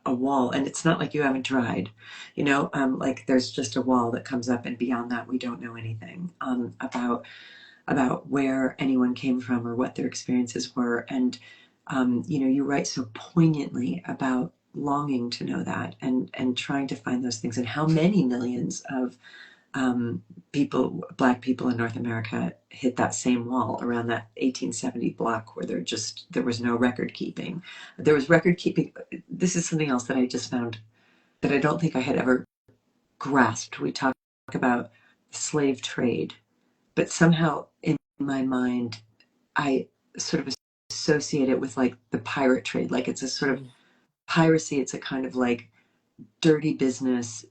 wall, and it's not like you haven't tried, like there's just a wall that comes up, and beyond that we don't know anything about where anyone came from or what their experiences were. And you write so poignantly about longing to know that, and trying to find those things, and how many millions of people, Black people in North America, hit that same wall around that 1870 block where there was no record keeping. There was record keeping. This is something else that I just found that I don't think I had ever grasped. We talk about slave trade, but somehow in my mind I sort of associate it with like the pirate trade. Like it's a sort of Mm, piracy. It's a kind of like dirty business.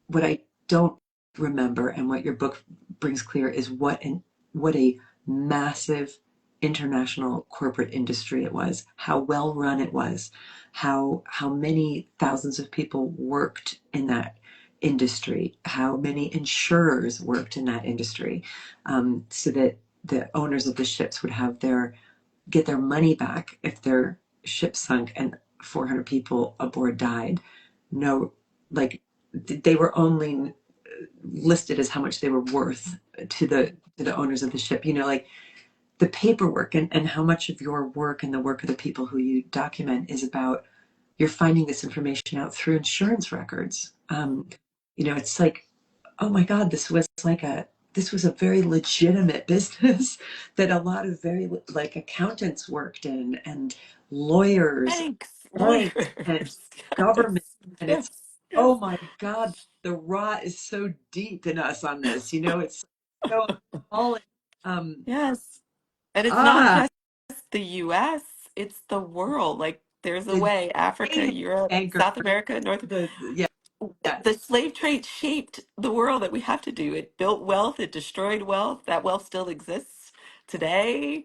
What I don't remember, and what your book brings clear, is what a massive international corporate industry it was, how well run it was, how many thousands of people worked in that industry, how many insurers worked in that industry, so that the owners of the ships would have their get their money back if their ship sunk and 400 people aboard died. No, like they were only listed as how much they were worth to the owners of the ship. You know, like the paperwork and how much of your work and the work of the people who you document is about you're finding this information out through insurance records. You know, it's like, oh my God, this was a very legitimate business that a lot of very like accountants worked in and lawyers, Banks, banks and lawyers. government. Yes, And it's, yes, yes. oh my God, the rot is so deep in us on this, you know, it's so appalling. Um, Yes. And it's not ah, just the US, it's the world. Like there's a the way, Africa, David Europe, Banker, South America, North. yeah, The yes, slave trade shaped the world that we have to do. It built wealth, it destroyed wealth. That wealth still exists today.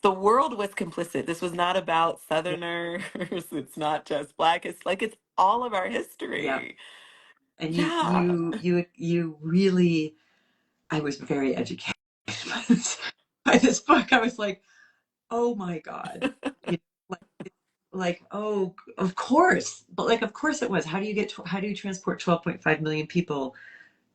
The world was complicit. This was not about yeah, Southerners. It's not just Black. It's like it's all of our yeah. history. And Yeah. you really, I was very educated by by this book. I was like, oh my God. You know, oh, of course. But like, of course it was. How do you transport 12.5 million people,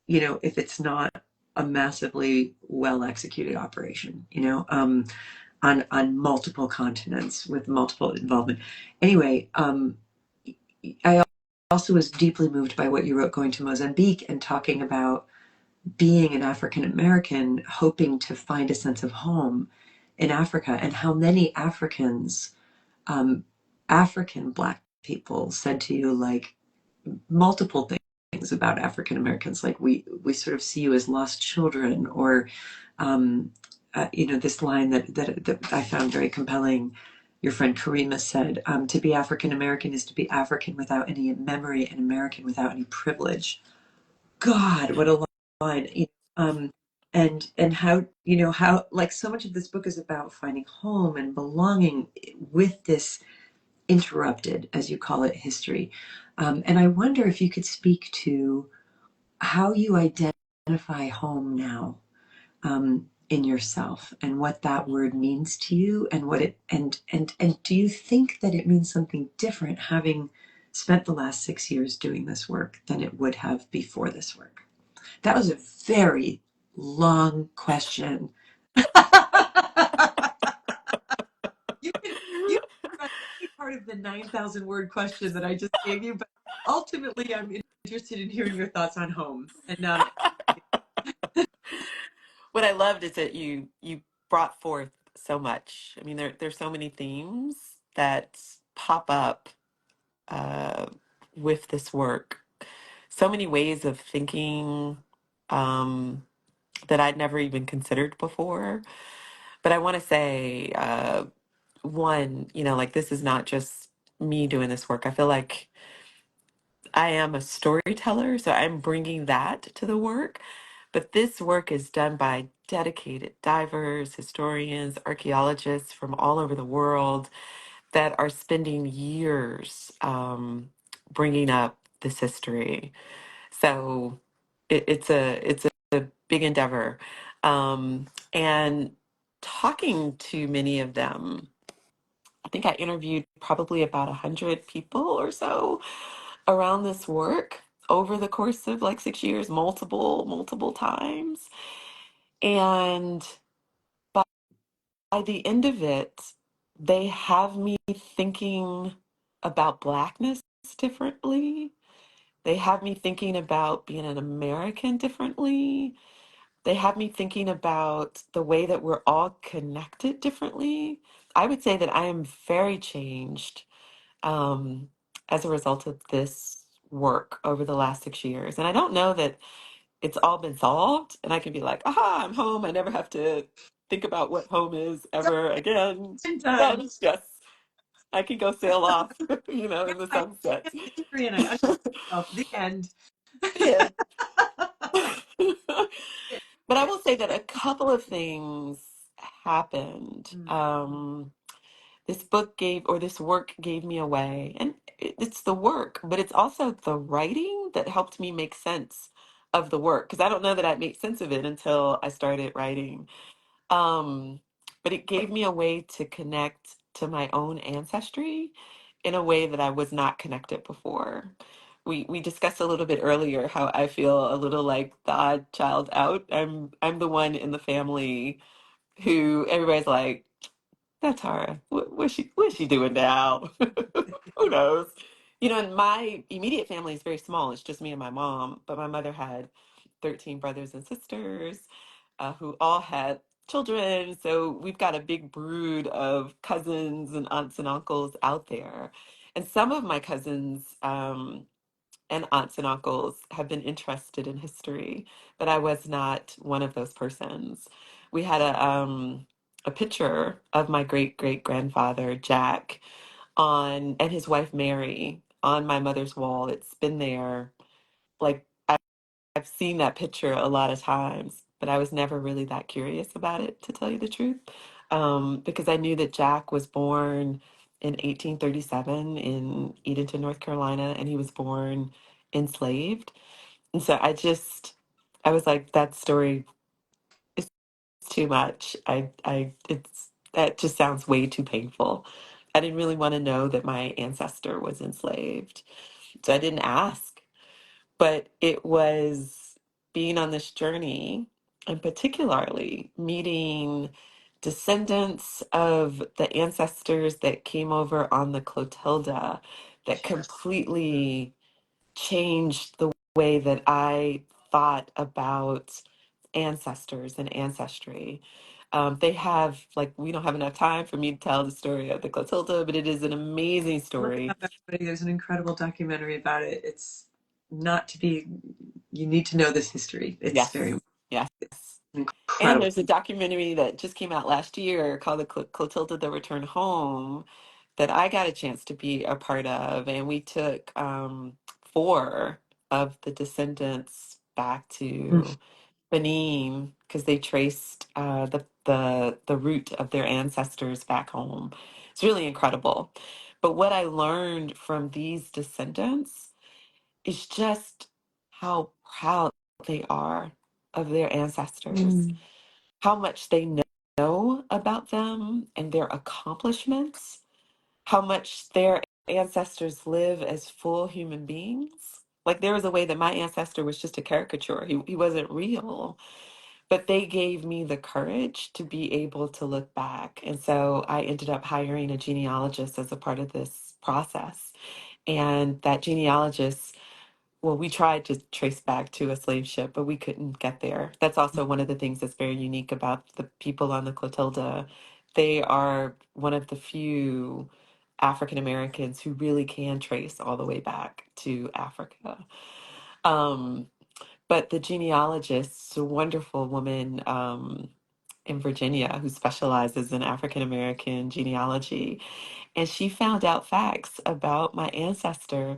you know, if it's not a massively well executed operation, you know, on multiple continents with multiple involvement. Anyway, I also was deeply moved by what you wrote going to Mozambique and talking about being an African American, hoping to find a sense of home in Africa, and how many um, African Black people said to you like multiple things about African Americans, like we sort of see you as lost children, or you know, this line that I found very compelling. Your friend Karima said, "To be African American is to be African without any memory and American without any privilege." God, what a line. You know, and how, you know, how like so much of this book is about finding home and belonging with this interrupted, as you call it, history. And I wonder if you could speak to how you identify home now, in yourself, and what that word means to you, and what it and do you think that it means something different having spent the last 6 years doing this work than it would have before this work? That was a very long question. You can you can run any part of the 9,000 word question that I just gave you, but ultimately I'm interested in hearing your thoughts on home. And What I loved is that you brought forth so much. I mean, there's so many themes that pop up uh, with this work. So many ways of thinking um, that I'd never even considered before. But I want to say, one, you know, like this is not just me doing this work. I feel like I am a storyteller, so I'm bringing that to the work. But this work is done by dedicated divers, historians, archaeologists from all over the world that are spending years bringing up this history. So it's a big endeavor, and talking to many of them. I think I interviewed probably about 100 people or so around this work over the course of like 6 years, multiple times. And by the end of it, they have me thinking about Blackness differently. They have me thinking about being an American differently. They have me thinking about the way that we're all connected differently. I would say that I am very changed um, as a result of this work over the last 6 years. And I don't know that it's all been solved and I can be like, aha, I'm home. I never have to think about what home is ever again. done. Done. Yes, I can go sail off, in the I sunset. understand history and I understand myself. The end. Yeah. But I will say that a couple of things happened. This book gave, or this work gave me away. And it's the work, but it's also the writing that helped me make sense of the work, because I don't know that I made sense of it until I started writing. Um, but it gave me a way to connect to my own ancestry in a way that I was not connected before. We discussed a little bit earlier how I feel a little like the odd child out. I'm the one in the family who everybody's like, that's Tara. What's she doing now? Who knows? You know, and my immediate family is very small. It's just me and my mom, but my mother had 13 brothers and sisters who all had children. So we've got a big brood of cousins and aunts and uncles out there. And some of my cousins and aunts and uncles have been interested in history, but I was not one of those persons. We had a picture of my great great grandfather Jack on and his wife Mary on my mother's wall. It's been there like I've seen that picture a lot of times, but I was never really that curious about it, to tell you the truth, because I knew that Jack was born in 1837 in Edenton, North Carolina, and he was born enslaved. And so I was like, that story is too much. That just sounds way too painful. I didn't really want to know that my ancestor was enslaved, so I didn't ask. But it was being on this journey, and particularly meeting descendants of the ancestors that came over on the Clotilda, that completely changed the way that I thought about ancestors and ancestry. They have, like, we don't have enough time for me to tell the story of the Clotilda, but it is an amazing Look it story. up, everybody. There's an incredible documentary about it. It's not to be, you need to know this history. It's Yes, very yes. And incredible. there's a documentary that just came out last year called The Clotilda that Returned Home that I got a chance to be a part of. And we took four of the descendants back Mm. to Benin because they traced the root of their ancestors back home. It's really incredible. But what I learned from these descendants is just how proud they are of their ancestors, Mm. how much they know about them and their accomplishments, how much their ancestors live as full human beings. Like there was a way that my ancestor was just a caricature. He wasn't real, but they gave me the courage to be able to look back. And so I ended up hiring a genealogist as a part of this process. And that genealogist, well, we tried to trace back to a slave ship, but we couldn't get there. That's also one of the things that's very unique about the people on the Clotilda. They are one of the few African Americans who really can trace all the way back to Africa. Um, but the genealogist, a wonderful woman in Virginia who specializes in African American genealogy, and she found out facts about my ancestor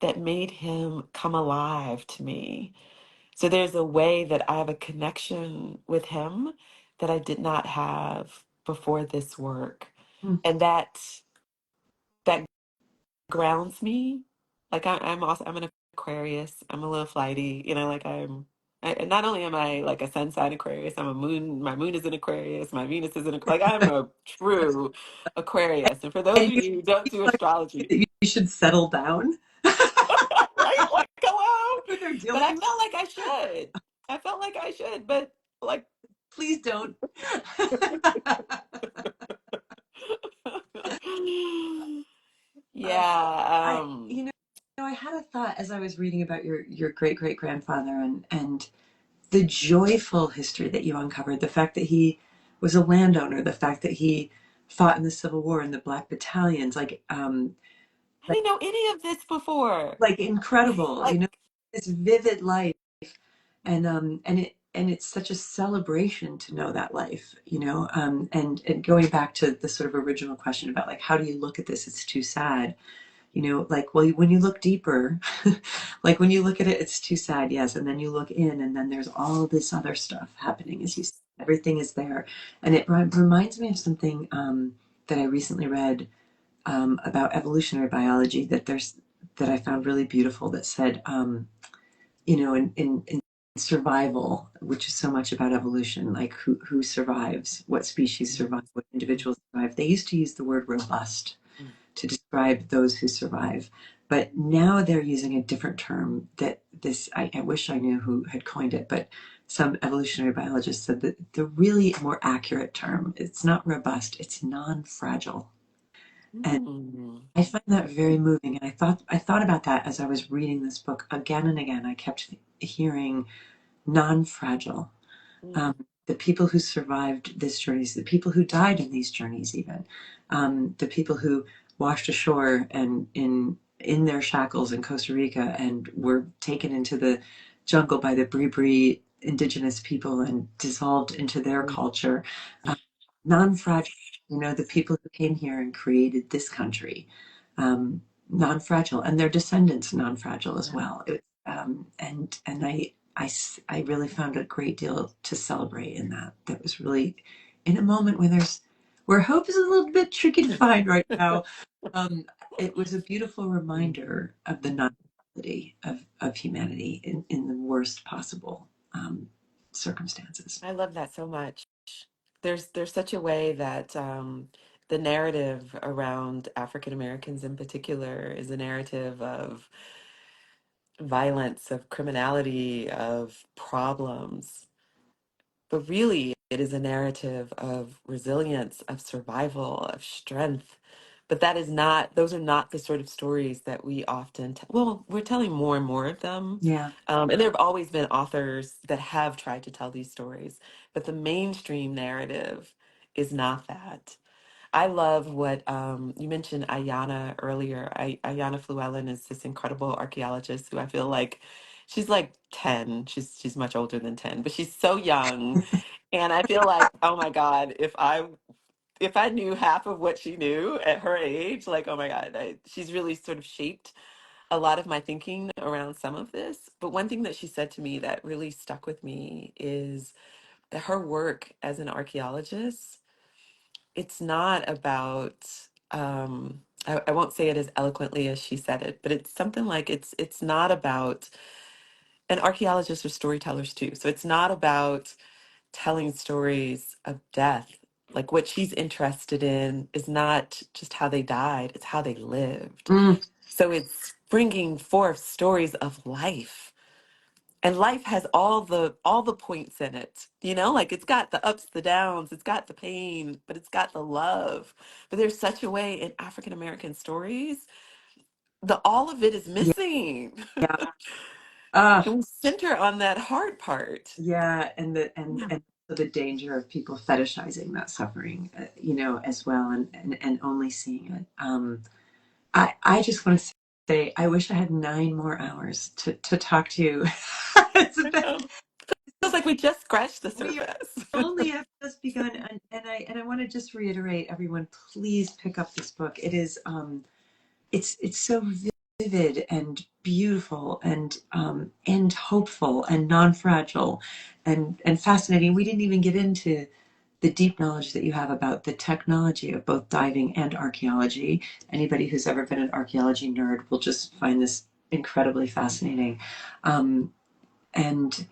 that made him come alive to me. So there's a way that I have a connection with him that I did not have before this work. Mm. And that grounds me. Like I'm an Aquarius. I'm a little flighty, you know, like and not only am I like a sun sign Aquarius, my moon is in Aquarius, my Venus is in Aquarius. Like I'm a true Aquarius. And for those And of you who don't do astrology, you should settle down right? Like hello. with their But I dealings. felt like I should. I felt like I should, but like Please don't. yeah, I, I had a thought as I was reading about your great great grandfather and the joyful history that you uncovered, the fact that he was a landowner, the fact that he fought in the Civil War in the Black Battalions, I didn't know any of this before. like incredible, Like this vivid life, and it's such a celebration to know that life, and going back to the sort of original question about like how do you look at this? It's too sad, like, well, when you look deeper, like when you look at it, it's too sad, yes, and then you look in, and then there's all this other stuff happening, as you said. Everything is there, and it reminds me of something that I recently read about evolutionary biology. That that I found really beautiful that said, you know, in survival, which is so much about evolution, like who survives, what species survive, what individuals survive. They used to use the word robust to describe those who survive. But now they're using a different term that I wish I knew who had coined it, but some evolutionary biologists said that the really more accurate term, it's not robust, it's non-fragile. And Mm. I find that very moving. And I thought about that as I was reading this book again and again. I kept hearing non-fragile, Mm. the people who survived these journeys, the people who died in these journeys, even the people who washed ashore and in their shackles in Costa Rica and were taken into the jungle by the Bribri indigenous people and dissolved into their culture. Um, non-fragile, you know, the people who came here and created this country, non-fragile, and their descendants non-fragile as Yeah. well. And I really found a great deal to celebrate in that. That was really in a moment where hope is a little bit tricky to find right now. Um, it was a beautiful reminder of the non-fragility of humanity in the worst possible circumstances. I love that so much. There's such a way that the narrative around African Americans in particular is a narrative of violence, of criminality, of problems. But really, it is a narrative of resilience, of survival, of strength. But that is not, those are not the sort of stories that we often tell. Well, we're telling more and more of them. Yeah, And there have always been authors that have tried to tell these stories. But the mainstream narrative is not that. I love what you mentioned Ayana earlier. Ayana Fluellen is this incredible archaeologist who I feel like she's like 10. She's much older than 10, but she's so young. And I feel like, oh my God, if I knew half of what she knew at her age, like, oh my God, she's really sort of shaped a lot of my thinking around some of this. But one thing that she said to me that really stuck with me is that her work as an archaeologist, it's not about I won't say it as eloquently as she said it, but it's something like it's not about, and archaeologists are storytellers too. So it's not about telling stories of death. Like what she's interested in is not just how they died, it's how they lived. mm, So it's bringing forth stories of life, and life has all the points in it, like it's got the ups, the downs, it's got the pain, but it's got the love. But there's such a way in African American stories, the all of it is yeah, missing. yeah. Ah, And we center on that hard part. yeah, and Yeah. the danger of people fetishizing that suffering, you know, as well, and only seeing it. I just want to say, I wish I had 9 more hours to talk to you. It's I been, know. Feels like we just scratched the we surface. only have just begun, and I want to just reiterate, everyone, please pick up this book. It is, it's so vivid and beautiful and hopeful and non-fragile and fascinating. We didn't even get into the deep knowledge that you have about the technology of both diving and archaeology. Anybody who's ever been an archaeology nerd will just find this incredibly fascinating. Um, and,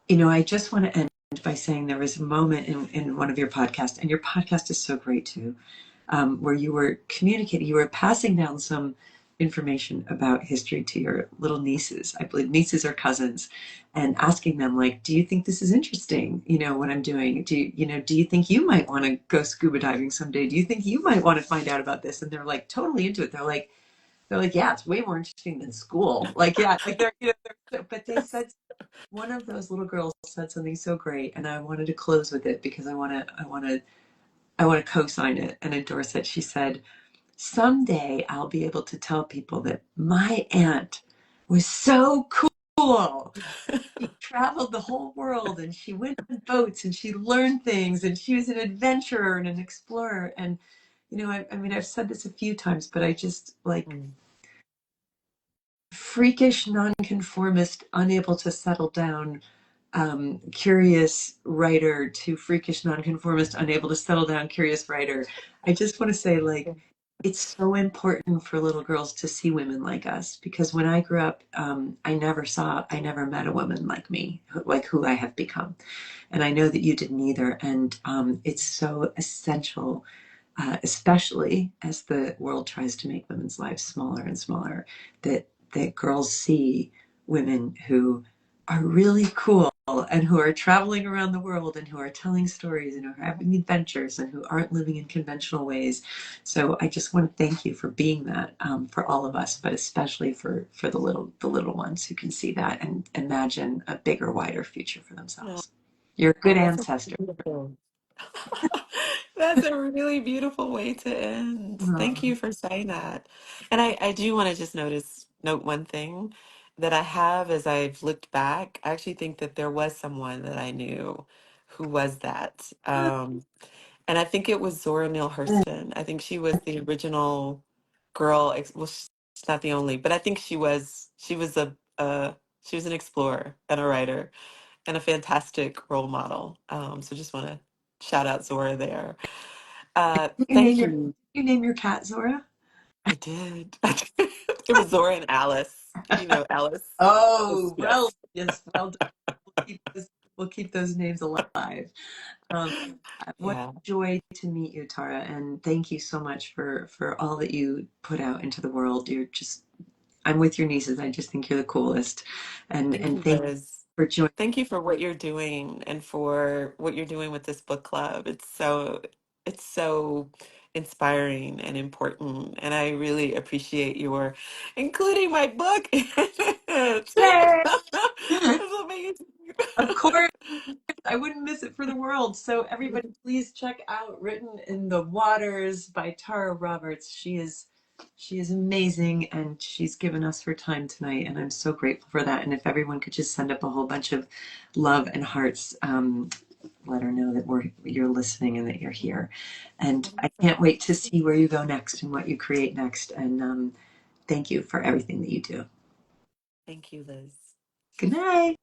you know, I just want to end by saying there was a moment in one of your podcasts, and your podcast is so great too, where you were communicating, you were passing down some information about history to your little nieces, I believe nieces or cousins, and asking them like, do you think this is interesting? You know, what I'm doing? Do you think you might want to go scuba diving someday? Do you think you might want to find out about this? And they're like totally into it. They're like, yeah, it's way more interesting than school. Like, yeah, like but they said, one of those little girls said something so great, and I wanted to close with it because I want to co-sign it and endorse it. She said, someday I'll be able to tell people that my aunt was so cool. She traveled the whole world and she went on boats and she learned things and she was an adventurer and an explorer. And, you know, I mean, I've said this a few times, but I just like Mm. freakish nonconformist, unable to settle down, curious writer to freakish nonconformist, unable to settle down, curious writer. I just want to say, like, it's so important for little girls to see women like us because when I grew up, I never met a woman like me, like who I have become. And I know that you didn't either. And it's so essential, especially as the world tries to make women's lives smaller and smaller, that girls see women who are really cool and who are traveling around the world and who are telling stories and who are having adventures and who aren't living in conventional ways. So I just want to thank you for being that for all of us, but especially for the little ones who can see that and imagine a bigger, wider future for Oh, themselves. You're a good that's a ancestor. beautiful. That's a really beautiful way to end. Thank Oh, you for saying that. And I do want to just note one thing that I have as I've looked back. I actually think that there was someone that I knew who was that. And I think it was Zora Neale Hurston. I think she was the original girl. Well, she's not the only, but I think she was an explorer and a writer and a fantastic role model. So just want to shout out Zora there. Thank you. you name your cat Zora? I did. It was Zora and Alice. You know, Alice. Oh, well, Yes. yes, well done. We'll keep those names alive. Um, what Yeah. a joy to meet you, Tara, and thank you so much for all that you put out into the world. I'm with your nieces. I just think you're the coolest, Thank and you, thank you Liz. for joining. Thank you for what you're doing and for what you're doing with this book club. It's so inspiring and important. And I really appreciate your including my book in it. Yay! It's amazing. Of course. I wouldn't miss it for the world. So everybody, please check out "Written in the Waters" by Tara Roberts. She is amazing, and she's given us her time tonight, and I'm so grateful for that. And if everyone could just send up a whole bunch of love and hearts, let her know that you're listening and that you're here. And I can't wait to see where you go next and what you create next. And thank you for everything that you do. Thank you, Liz. Good night.